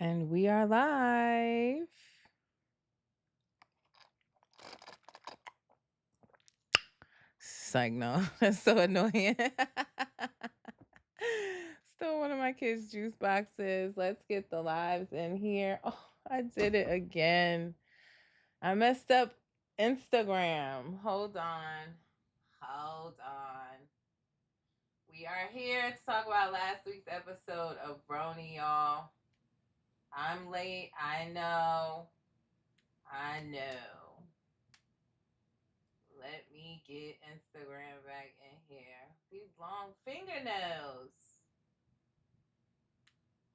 And we are live. It's like, no, that's so annoying. Still one of my kids' juice boxes. Let's get the lives in here. Oh, I did it again. I messed up Instagram. Hold on. Hold on. We are here to talk about last week's episode of RHONY, y'all. I'm late. I know. I know. Let me get Instagram back in here. These long fingernails.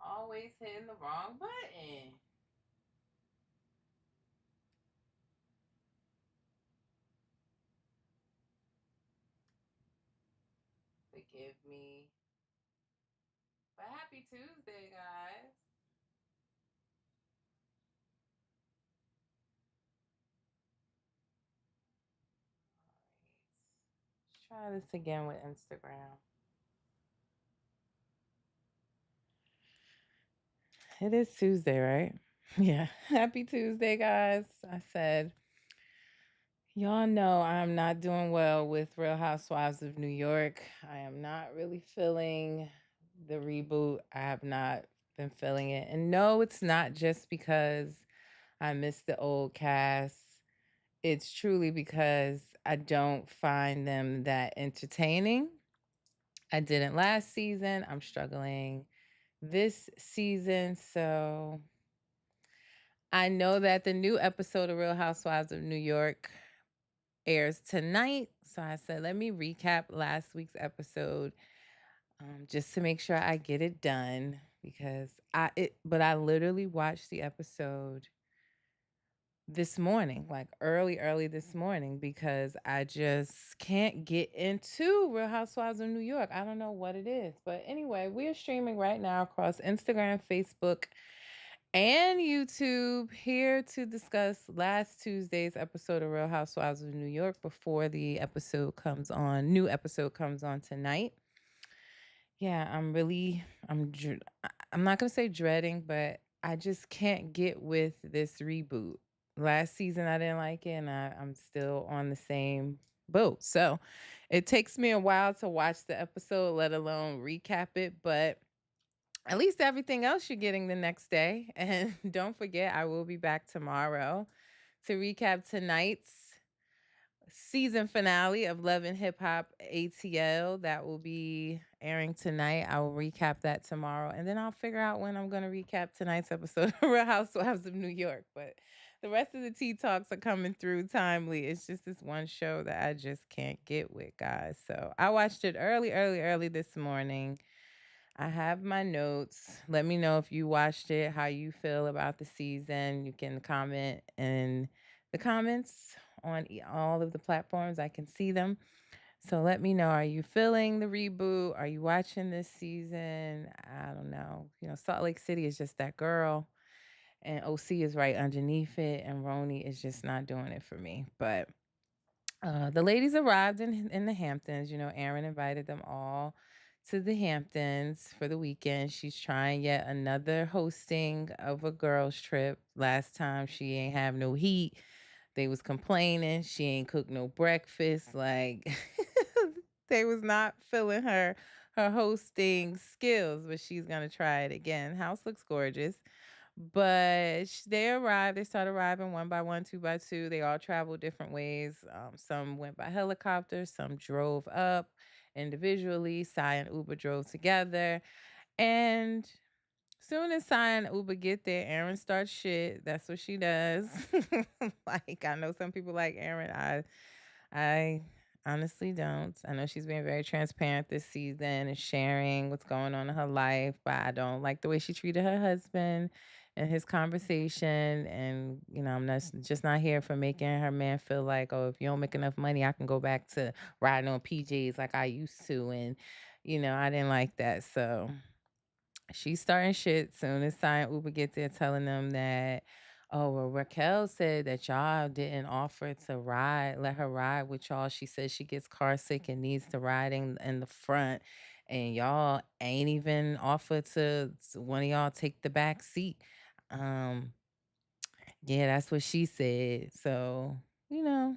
Always hitting the wrong button. Forgive me. But happy Tuesday, guys. Alright. Let's try this again with Instagram. It is Tuesday, right? Yeah. Happy Tuesday, guys. I said, y'all know I'm not doing well with Real Housewives of New York. I am not really feeling the reboot. I have not been feeling it. And no, it's not just because I miss the old cast. It's truly because I don't find them that entertaining. I didn't last season. I'm struggling this season. So I know that the new episode of Real Housewives of New York airs tonight. So I said, let me recap last week's episode just to make sure I get it done because but I literally watched the episode this morning, like early this morning, because I just can't get into Real Housewives of New York. I don't know what it is. But anyway, we are streaming right now across Instagram, Facebook, and YouTube here to discuss last Tuesday's episode of Real Housewives of New York before the episode comes on. New episode comes on tonight. Yeah, I'm not going to say dreading, but I just can't get with this reboot. Last season I didn't like it and I'm still on the same boat. So, it takes me a while to watch the episode, let alone recap it, but at least everything else you're getting the next day. And don't forget, I will be back tomorrow to recap tonight's season finale of Love and Hip Hop ATL. That will be airing tonight. I will recap that tomorrow. And then I'll figure out when I'm going to recap tonight's episode of Real Housewives of New York. But the rest of the tea talks are coming through timely. It's just this one show that I just can't get with, guys. So I watched it early this morning. I have my notes. Let me know if you watched it, how you feel about the season. You can comment in the comments on all of the platforms. I can see them. So let me know. Are you feeling the reboot? Are you watching this season? I don't know. Salt Lake City is just that girl, and OC is right underneath it, and RHONY is just not doing it for me. But the ladies arrived in the Hamptons. Aaron invited them all to the Hamptons for the weekend. She's trying yet another hosting of a girls' trip. Last time she ain't have no heat. They was complaining she ain't cook no breakfast. Like they was not feeling her hosting skills, but she's gonna try it again. House looks gorgeous. But they arrived. They started arriving one by one, two by two. They all traveled different ways. Some went by helicopter. Some drove up individually. Sai and Uber drove together. And soon as Sai and Uber get there, Aaron starts shit. That's what she does. Like I know some people like Aaron. I honestly don't. I know she's being very transparent this season and sharing what's going on in her life, but I don't like the way she treated her husband and his conversation. And, I'm just not here for making her man feel like, oh, if you don't make enough money, I can go back to riding on PJs like I used to. And, I didn't like that. So she's starting shit soon as Sai and Uber get there telling them that, oh, well, Raquel said that y'all didn't offer to let her ride with y'all. She says she gets car sick and needs to ride in the front. and y'all ain't even offered to one of y'all take the back seat. Um, yeah, that's what she said. So, you know,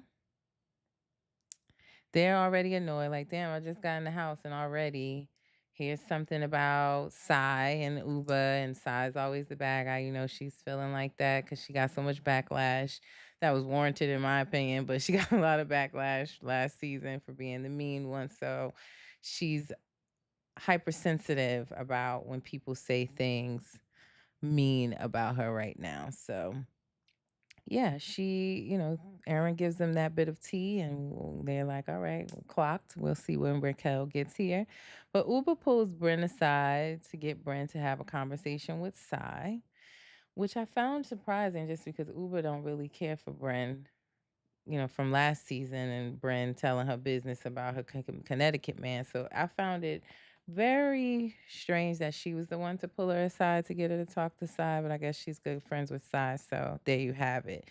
they're already annoyed. Like, damn, I just got in the house and already here's something about Psy and Uba, and Psy's always the bad guy. You know, she's feeling like that because she got so much backlash that was warranted, in my opinion, but she got a lot of backlash last season for being the mean one. So she's hypersensitive about when people say things mean about her right now. So yeah, Aaron gives them that bit of tea, and they're like, all right, clocked. We'll see when Raquel gets here. But Uber pulls Bryn aside to get Bryn to have a conversation with Sai, which I found surprising just because Uber don't really care for Bryn, from last season, and Bryn telling her business about her Connecticut man. So I found it very strange that she was the one to pull her aside to get her to talk to Sai, but I guess she's good friends with Sai. So there you have it.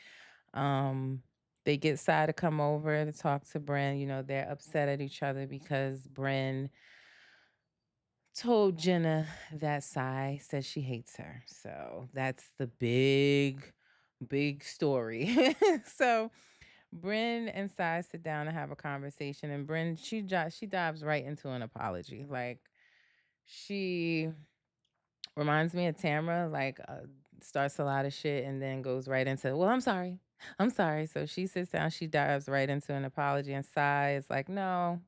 um, they get Sai to come over to talk to Bryn. They're upset at each other because Bryn told Jenna that Sai says she hates her. So that's the big, big story. So Bryn and Sai sit down and have a conversation, and Bryn she dives right into an apology. Like, she reminds me of Tamra, like, starts a lot of shit and then goes right into, well, I'm sorry. I'm sorry. So she sits down, she dives right into an apology, and Sai is like, no,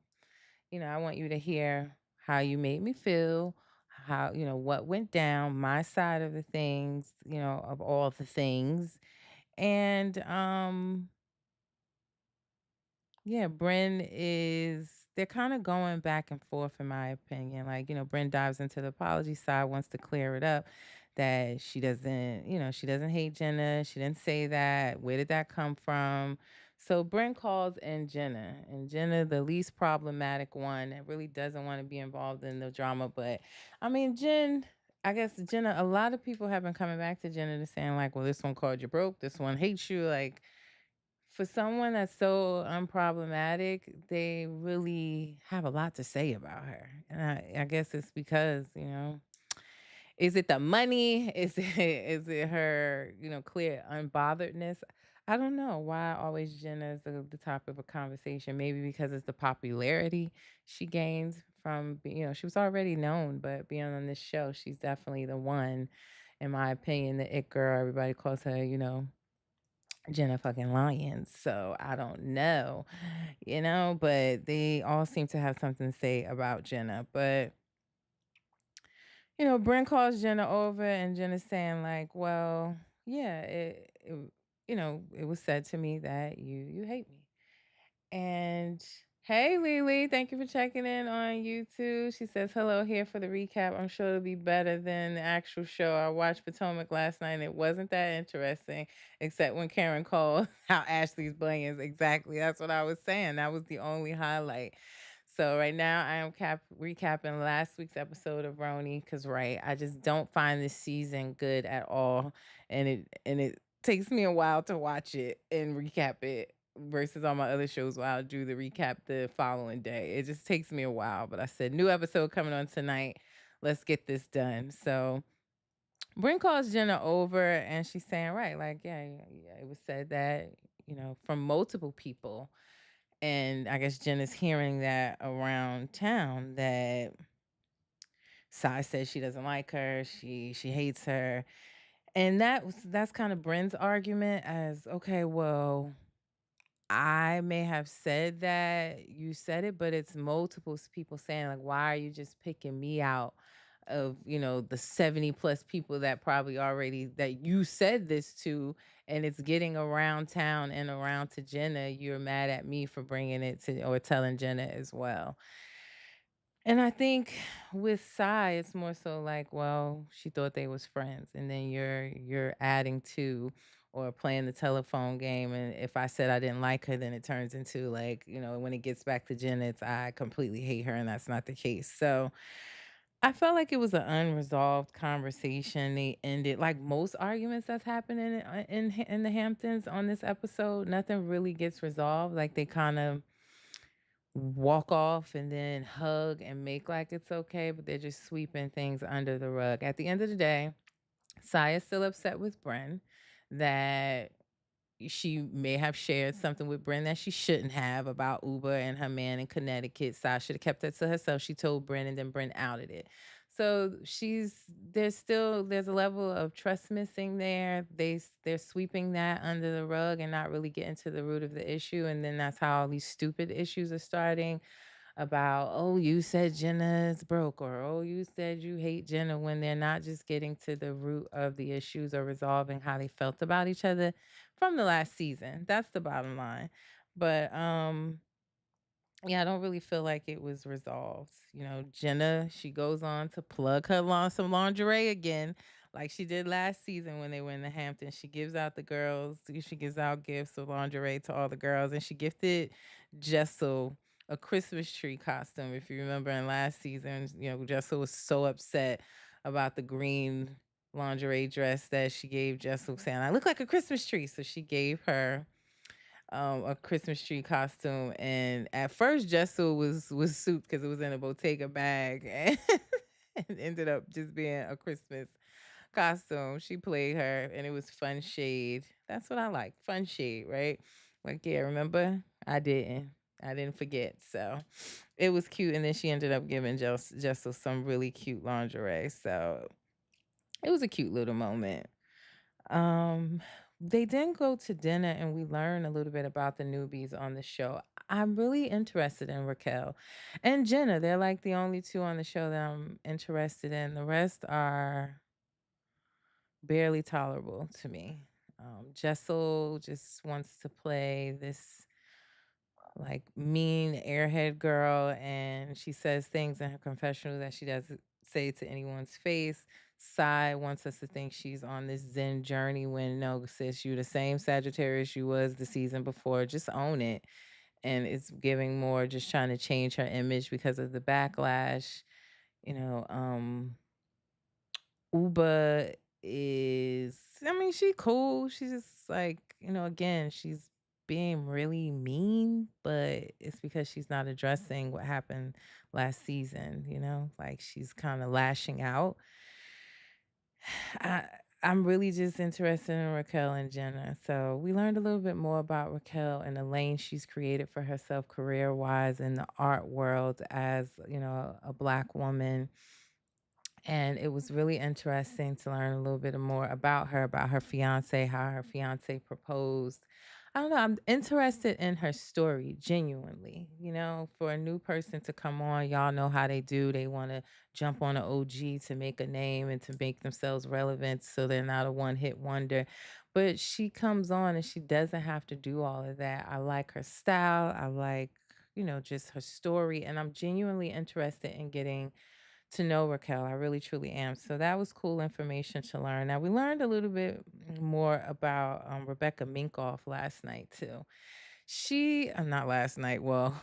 I want you to hear how you made me feel, how, what went down, my side of the things, of all the things. And yeah, they're kind of going back and forth, in my opinion. Like, Bryn dives into the apology side, wants to clear it up that she doesn't hate Jenna. She didn't say that. Where did that come from? So Bryn calls in Jenna, and Jenna, the least problematic one, that really doesn't want to be involved in the drama. But I mean, I guess Jenna, a lot of people have been coming back to Jenna to saying, like, well, this one called you broke, this one hates you. Like, for someone that's so unproblematic, they really have a lot to say about her. And I guess it's because, is it the money? Is it her, clear unbotheredness? I don't know why always Jenna is the topic of a conversation. Maybe because it's the popularity she gained from, she was already known, but being on this show, she's definitely the one, in my opinion, the it girl. Everybody calls her, Jenna fucking Lyons. So I don't know, but they all seem to have something to say about Jenna. But, Brent calls Jenna over, and Jenna's saying, like, well, yeah, it was said to me that you hate me. And hey, Lily, thank you for checking in on YouTube. She says, hello, here for the recap. I'm sure it'll be better than the actual show. I watched Potomac last night and it wasn't that interesting, except when Karen called out Ashley's bunions. Exactly. That's what I was saying. That was the only highlight. So right now I am recapping last week's episode of RHONY because, right, I just don't find this season good at all. And it takes me a while to watch it and recap it versus all my other shows where I'll do the recap the following day. It just takes me a while. But I said, new episode coming on tonight. Let's get this done. So Bryn calls Jenna over, and she's saying, right, like, yeah, it was said that, from multiple people. And I guess Jenna's hearing that around town that Sai says she doesn't like her, she hates her. And that's kind of Bryn's argument as, okay, well, I may have said that you said it, but it's multiple people saying, like, why are you just picking me out of, the 70 plus people that probably already that you said this to, and it's getting around town and around to Jenna. You're mad at me for bringing it to or telling Jenna as well. And I think with Sai, it's more so like, well, she thought they was friends, and then you're adding to or playing the telephone game. And if I said I didn't like her, then it turns into, like, when it gets back to Jenna, it's I completely hate her, and that's not the case. So I felt like it was an unresolved conversation. They ended like most arguments that's happening in the Hamptons on this episode. Nothing really gets resolved. Like, they kind of walk off and then hug and make like it's okay, but they're just sweeping things under the rug. At the end of the day, Saya's still upset with Bryn that she may have shared something with Bryn that she shouldn't have about Uber and her man in Connecticut. Saya should have kept that to herself. She told Bryn and then Bryn outed it. So there's a level of trust missing there. They're sweeping that under the rug and not really getting to the root of the issue. And then that's how all these stupid issues are starting about, oh, you said Jenna is broke, or oh, you said you hate Jenna, when they're not just getting to the root of the issues or resolving how they felt about each other from the last season. That's the bottom line. But yeah, I don't really feel like it was resolved. Jenna, she goes on to plug her some lingerie again, like she did last season when they were in the Hamptons. She gives out she gives out gifts of lingerie to all the girls, and she gifted Jessel a Christmas tree costume. If you remember in last season, Jessel was so upset about the green lingerie dress that she gave Jessel, saying, "I look like a Christmas tree." So she gave her a Christmas tree costume, and at first Jessel was sued because it was in a Bottega bag, and it ended up just being a Christmas costume. She played her, and it was fun shade. That's what I like, fun shade, right? Like, yeah, remember? I didn't forget. So it was cute, and then she ended up giving Jessel some really cute lingerie. So it was a cute little moment. Um, they then go to dinner and we learn a little bit about the newbies on the show. I'm really interested in Raquel and Jenna. They're like the only two on the show that I'm interested in. The rest are barely tolerable to me. Jessel just wants to play this like mean airhead girl, and she says things in her confessional that she doesn't say to anyone's face. Sai wants us to think she's on this Zen journey when no, sis, you the same Sagittarius you was the season before. Just own it. And it's giving more just trying to change her image because of the backlash. You know, Uba is, I mean, she cool. She's just like, again, she's being really mean, but it's because she's not addressing what happened last season, like she's kind of lashing out. I I'm really just interested in Raquel and Jenna. So we learned a little bit more about Raquel and the lane she's created for herself career wise in the art world as, a black woman, and it was really interesting to learn a little bit more about her fiance, how her fiance proposed. I don't know. I'm interested in her story, genuinely. For a new person to come on, y'all know how they do. They want to jump on an OG to make a name and to make themselves relevant so they're not a one hit wonder. But she comes on and she doesn't have to do all of that. I like her style. I like, just her story. And I'm genuinely interested in getting to know Raquel. I really truly am. So that was cool information to learn. Now we learned a little bit more about Rebecca Minkoff last night too. Not last night. Well,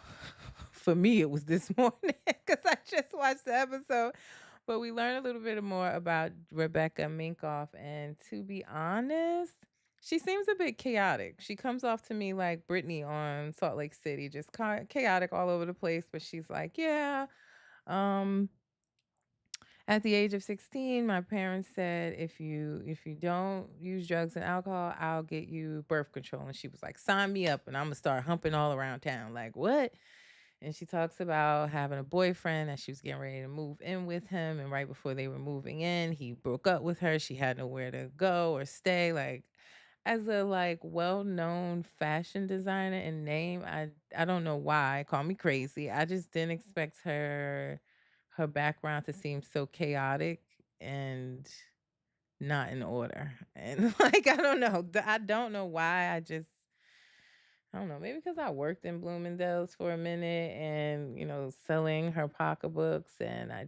for me it was this morning because I just watched the episode. But we learned a little bit more about Rebecca Minkoff, and to be honest, she seems a bit chaotic. She comes off to me like Brittany on Salt Lake City, just chaotic all over the place. But she's like, yeah. Um, at the age of 16, my parents said, if you don't use drugs and alcohol, I'll get you birth control. And she was like, sign me up and I'm gonna start humping all around town. Like, what? And she talks about having a boyfriend that she was getting ready to move in with him. And right before they were moving in, he broke up with her. She had nowhere to go or stay. Like, as a like well-known fashion designer and name, I don't know why. Call me crazy. I just didn't expect her background to seem so chaotic and not in order. And like I don't know. I don't know why. I don't know. Maybe because I worked in Bloomingdale's for a minute and, selling her pocketbooks, and I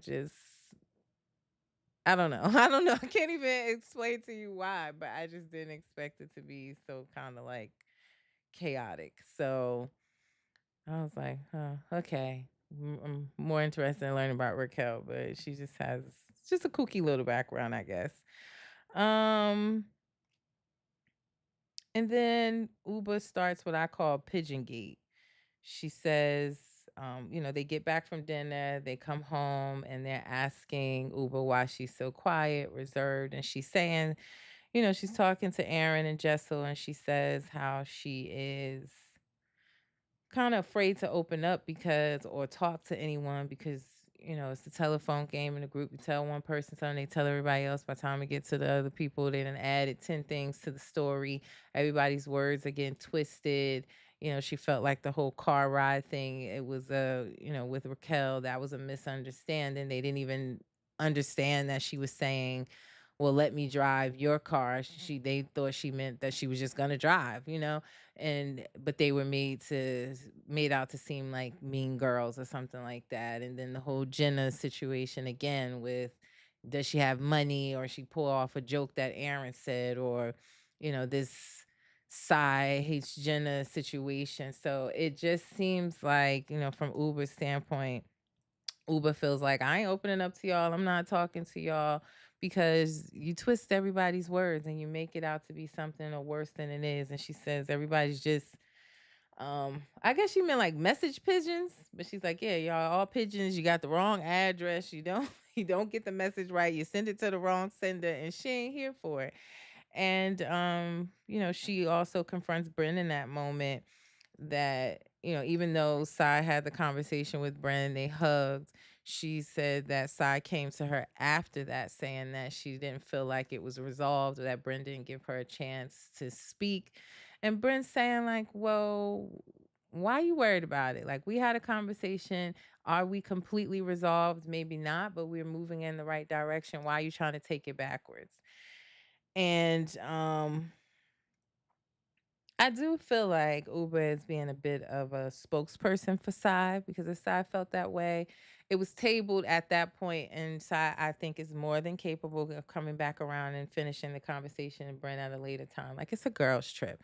don't know. I don't know. I can't even explain to you why, but I just didn't expect it to be so kind of like chaotic. So I was like, huh, okay. I'm more interested in learning about Raquel, but she just has just a kooky little background, I guess. Um, and then Uba starts what I call Pigeon Gate. She says, they get back from dinner, they come home, and they're asking Uber why she's so quiet, reserved, and she's saying, she's talking to Aaron and Jessel, and she says how she is kind of afraid to open up because or talk to anyone because it's the telephone game in the group. You tell one person something, they tell everybody else. By the time we get to the other people, they done added 10 things to the story. Everybody's words are getting twisted. She felt like the whole car ride thing, it was with Raquel, that was a misunderstanding. They didn't even understand that she was saying, well, let me drive your car. They thought she meant that she was just gonna drive, and but they were made out to seem like mean girls or something like that. And then the whole Jenna situation again with, does she have money, or she pull off a joke that Aaron said, or this Sai hates Jenna situation. So it just seems like, from Uber's standpoint, Uber feels like, I ain't opening up to y'all. I'm not talking to y'all because you twist everybody's words and you make it out to be something or worse than it is. And she says everybody's just, I guess she meant like message pigeons, but she's like, yeah, y'all all pigeons. You got the wrong address. You don't you don't get the message right. You send it to the wrong sender, and she ain't here for it. And she also confronts Brynn in that moment that, even though Sai had the conversation with Brynn, they hugged. She said that Sai came to her after that saying that she didn't feel like it was resolved, or that Brynn didn't give her a chance to speak. And Brynn saying, like, well, why are you worried about it? Like, we had a conversation. Are we completely resolved? Maybe not, but we're moving in the right direction. Why are you trying to take it backwards? And I do feel like Uber is being a bit of a spokesperson for Sai, because if Sai felt that way, it was tabled at that point, and Sai, I think, is more than capable of coming back around and finishing the conversation and bring at a later time. Like, it's a girls' trip,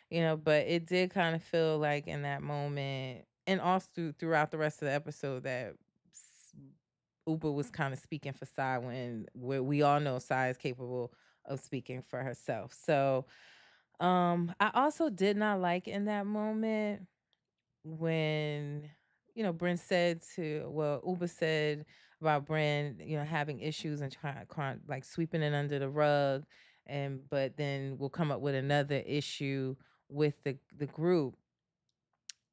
but it did kind of feel like in that moment, and also throughout the rest of the episode, that s- Uber was kind of speaking for Sai when where we all know Sai is capable of speaking for herself. So I also did not like in that moment when, Bryn said Uber said about Bryn, having issues and trying like sweeping it under the rug, but then we'll come up with another issue with the group.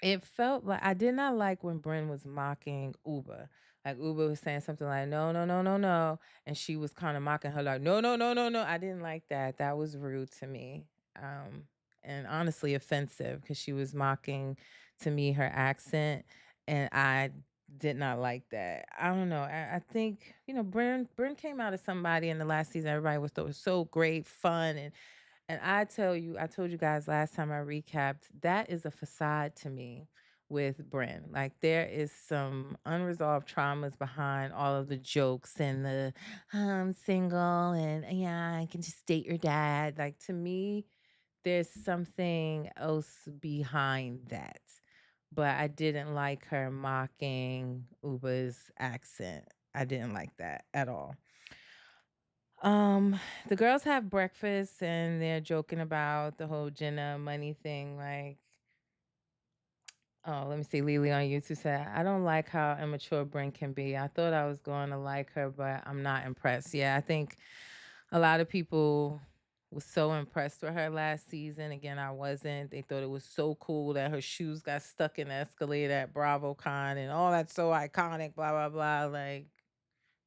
It felt like I did not like when Bryn was mocking Uber. Like, Uber was saying something like, no, no, no, no, no. And she was kind of mocking her like, no, no, no, no, no. I didn't like that. That was rude to me. Um, and honestly offensive, because she was mocking to me her accent. And I did not like that. I don't know. I think, Bryn came out as somebody in the last season. Everybody was thought was so great, fun, and I tell you, I told you guys last time I recapped, that is a facade to me with Bryn. Like, there is some unresolved traumas behind all of the jokes and the I'm single and yeah, I can just date your dad. Like, to me, there's something else behind that. But I didn't like her mocking Uba's accent. I didn't like that at all. Um, the girls have breakfast and they're joking about the whole Jenna money thing. Like, oh, let me see. Lily on YouTube said, I don't like how immature Bryn can be. I thought I was going to like her, but I'm not impressed. Yeah, I think a lot of people was so impressed with her last season. Again, I wasn't. They thought it was so cool that her shoes got stuck in the escalator at BravoCon and all that's so iconic, blah, blah, blah. Like,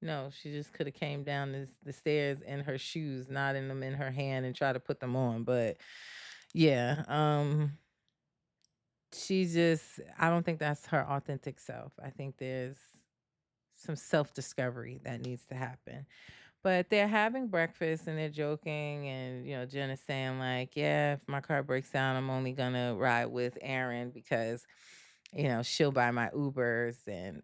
no, she just could have came down the stairs in her shoes, not in them in her hand, and try to put them on. But yeah, she just, I don't think that's her authentic self. I think there's some self discovery that needs to happen. But they're having breakfast and they're joking, and Jen is saying like, "Yeah, if my car breaks down, I'm only gonna ride with Aaron because, she'll buy my Ubers, and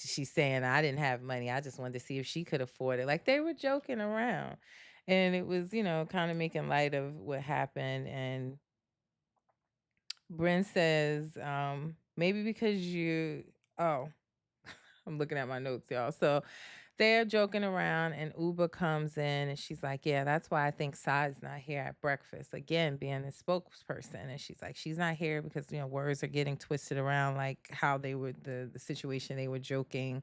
she's saying I didn't have money. I just wanted to see if she could afford it." Like, they were joking around, and it was kind of making light of what happened. And Bryn says, maybe because you, oh, I'm looking at my notes, y'all. So They're joking around, and Uber comes in, and she's like, "Yeah, that's why I think Sai's not here at breakfast." Again, being the spokesperson, and she's like, "She's not here because words are getting twisted around, like how they were the situation they were joking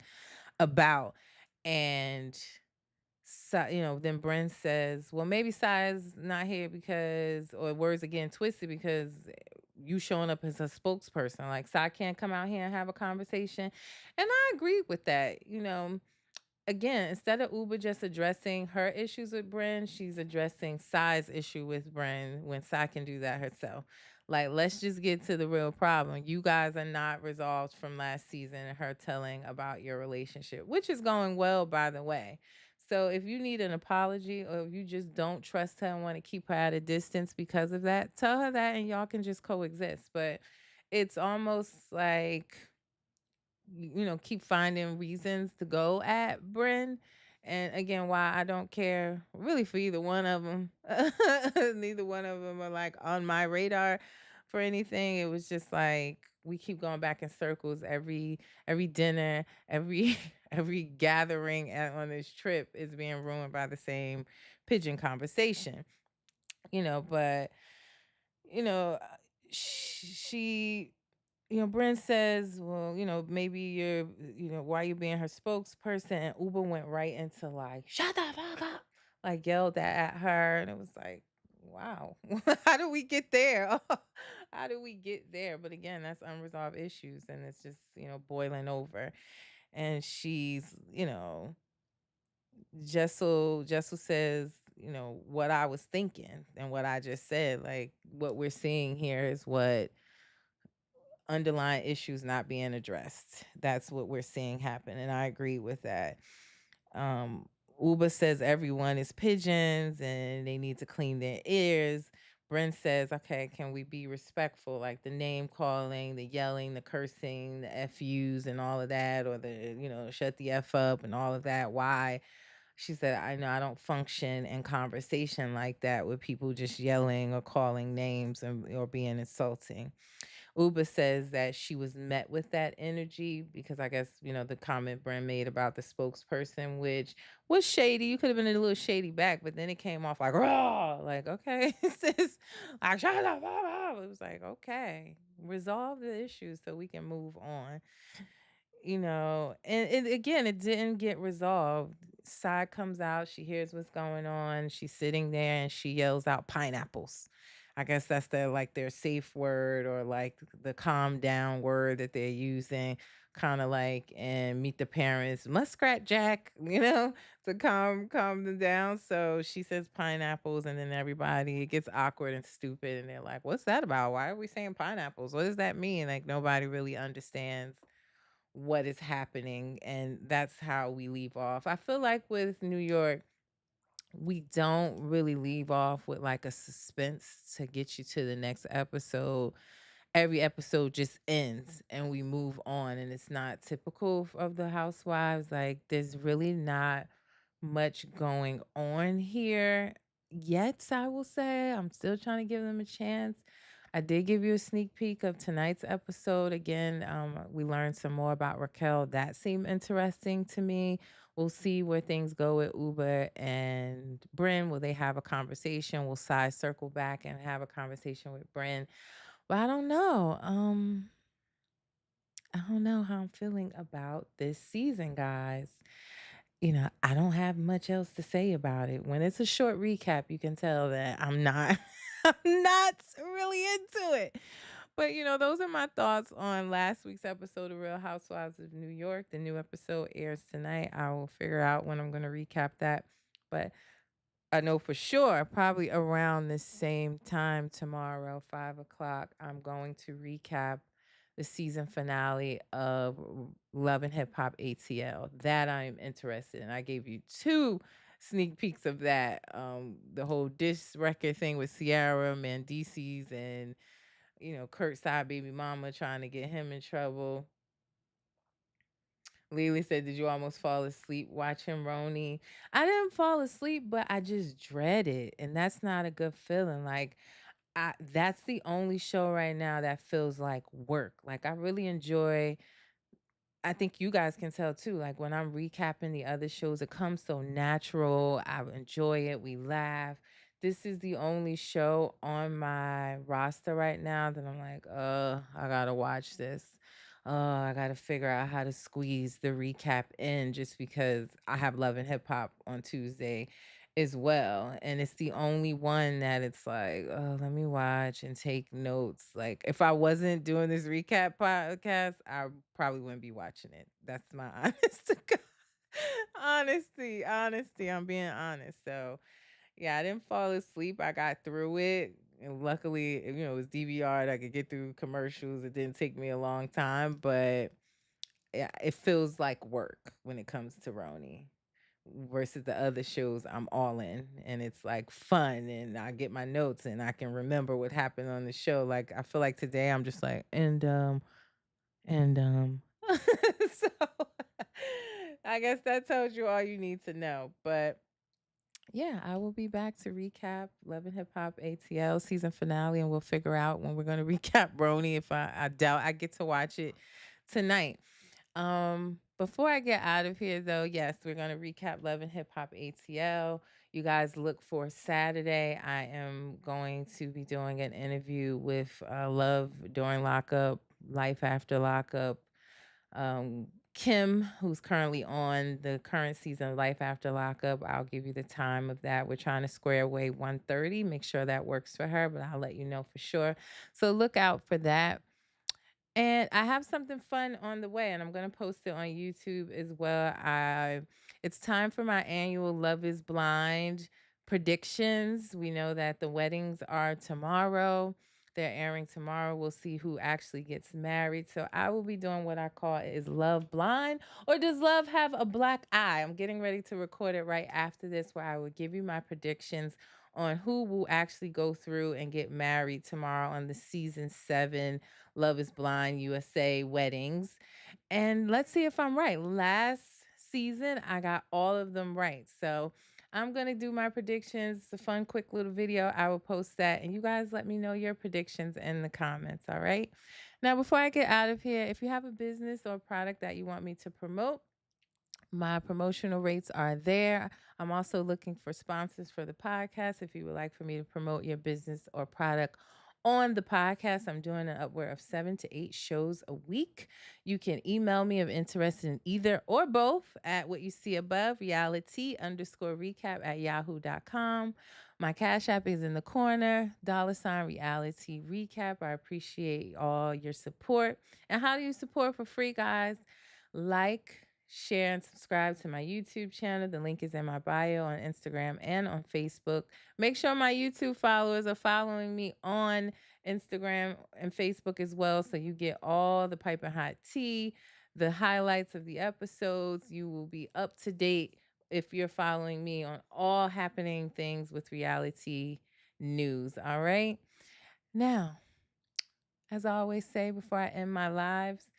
about." And then Bryn says, "Well, maybe Sai's not here because, or words are getting twisted because you showing up as a spokesperson. Like Sai can't come out here and have a conversation." And I agree with that. Again, instead of Uber just addressing her issues with Bryn, she's addressing Sai's issue with Bryn when Sai can do that herself. Like, let's just get to the real problem. You guys are not resolved from last season and her telling about your relationship, which is going well, by the way. So if you need an apology or if you just don't trust her and want to keep her at a distance because of that, tell her that and y'all can just coexist. But it's almost like keep finding reasons to go at Bryn. And again, why I don't care really for either one of them. Neither one of them are like on my radar for anything. It was just like we keep going back in circles every dinner, every every gathering on this trip is being ruined by the same pigeon conversation. But you know, she Brent says, well, maybe why you being her spokesperson? And Uber went right into like, shut the fuck up, like yelled at her. And it was like, wow, how do we get there? How do we get there? But again, that's unresolved issues and it's just, boiling over. And she's, Jessel says, what I was thinking and what I just said, like what we're seeing here is what underlying issues not being addressed. That's what we're seeing happen. And I agree with that. Um, Uba says everyone is pigeons and they need to clean their ears. Brent says, okay, can we be respectful? Like the name calling, the yelling, the cursing, the FUs and all of that, or shut the F up and all of that. Why? She said, I know I don't function in conversation like that with people just yelling or calling names or being insulting. Uba says that she was met with that energy because I guess, the comment Brent made about the spokesperson, which was shady. You could have been a little shady back, but then it came off like, raw. Like, okay, sis, like, shut up. It was like, okay, resolve the issue so we can move on. And again, it didn't get resolved. Sai comes out, she hears what's going on. She's sitting there and she yells out pineapples. I guess that's their safe word or like the calm down word that they're using, kind of like and Meet the Parents, Muskrat Jack, to calm them down. So she says pineapples, and then everybody it gets awkward and stupid, and they're like, "What's that about? Why are we saying pineapples? What does that mean?" Like nobody really understands what is happening, and that's how we leave off. I feel like with New York, we don't really leave off with like a suspense to get you to the next episode. Every episode just ends and we move on, and it's not typical of the Housewives. Like there's really not much going on here yet, I will say. I'm still trying to give them a chance. I did give you a sneak peek of tonight's episode. Again, we learned some more about Raquel. That seemed interesting to me. We'll see where things go with Uber and Bryn. Will they have a conversation? Will Sai circle back and have a conversation with Bryn? But I don't know how I'm feeling about this season, guys. I don't have much else to say about it. When it's a short recap, you can tell that I'm not I'm not really into it. But those are my thoughts on last week's episode of Real Housewives of New York. The new episode airs tonight. I will figure out when I'm going to recap that. But I know for sure, probably around the same time tomorrow, 5 o'clock, I'm going to recap the season finale of Love and Hip Hop ATL. That I'm interested in. I gave you two sneak peeks of that. The whole diss record thing with Ciara, Mendices, and Kurt's side baby mama trying to get him in trouble. Lily said, "Did you almost fall asleep watching RHONY?" I didn't fall asleep, but I just dread it, and that's not a good feeling. Like, that's the only show right now that feels like work. Like, I really enjoy I think you guys can tell too. Like when I'm recapping the other shows, it comes so natural. I enjoy it. We laugh. This is the only show on my roster right now that I'm like, I gotta watch this. I gotta figure out how to squeeze the recap in just because I have Love and Hip Hop on Tuesday as well. And it's the only one that it's like, oh, let me watch and take notes. Like if I wasn't doing this recap podcast, I probably wouldn't be watching it. That's my honest to God. Honesty. I'm being honest. So yeah, I didn't fall asleep. I got through it. And luckily, it was DVR. I could get through commercials. It didn't take me a long time, but yeah, it feels like work when it comes to Roni versus the other shows I'm all in, and it's like fun and I get my notes and I can remember what happened on the show. Like I feel like today I'm just like and so I guess that tells you all you need to know. But yeah, I will be back to recap Love and Hip Hop ATL season finale, and we'll figure out when we're gonna recap Roni. If I doubt I get to watch it tonight. Before I get out of here though, yes, we're gonna recap Love and Hip Hop ATL. You guys look for Saturday. I am going to be doing an interview with Love during lockup, Life After Lockup. Kim, who's currently on the current season of Life After Lockup. I'll give you the time of that. We're trying to square away 1:30. Make sure that works for her, but I'll let you know for sure. So look out for that. And I have something fun on the way, and I'm gonna post it on YouTube as well. It's time for my annual Love is Blind predictions. We know that the weddings are tomorrow. They're airing tomorrow. We'll see who actually gets married. So I will be doing what I call is love blind, or does love have a black eye? I'm getting ready to record it right after this, where I will give you my predictions on who will actually go through and get married tomorrow on the season 7 Love is Blind USA weddings. And let's see if I'm right. Last season, I got all of them right. So I'm going to do my predictions. It's a fun, quick little video. I will post that. And you guys let me know your predictions in the comments. All right. Now, before I get out of here, if you have a business or product that you want me to promote, my promotional rates are there. I'm also looking for sponsors for the podcast. If you would like for me to promote your business or product on the podcast, I'm doing an upward of 7 to 8 shows a week. You can email me if interested in either or both at what you see above, reality_recap@yahoo.com. My Cash App is in the corner, $reality recap. I appreciate all your support. And how do you support for free, guys? Like, share, and subscribe to my YouTube channel. The link is in my bio on Instagram and on Facebook. Make sure my YouTube followers are following me on Instagram and Facebook as well, so you get all the piping hot tea, the highlights of the episodes. You will be up to date if you're following me on all happening things with reality news. All right. Now, as I always say before I end my lives,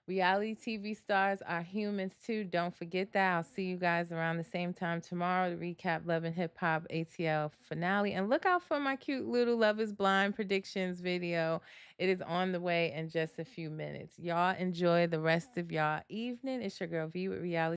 reality TV stars are humans too. Don't forget that. I'll see you guys around the same time tomorrow to recap Love and Hip Hop ATL finale. And look out for my cute little Love is Blind predictions video. It is on the way in just a few minutes. Y'all enjoy the rest of y'all evening. It's your girl V with Reality.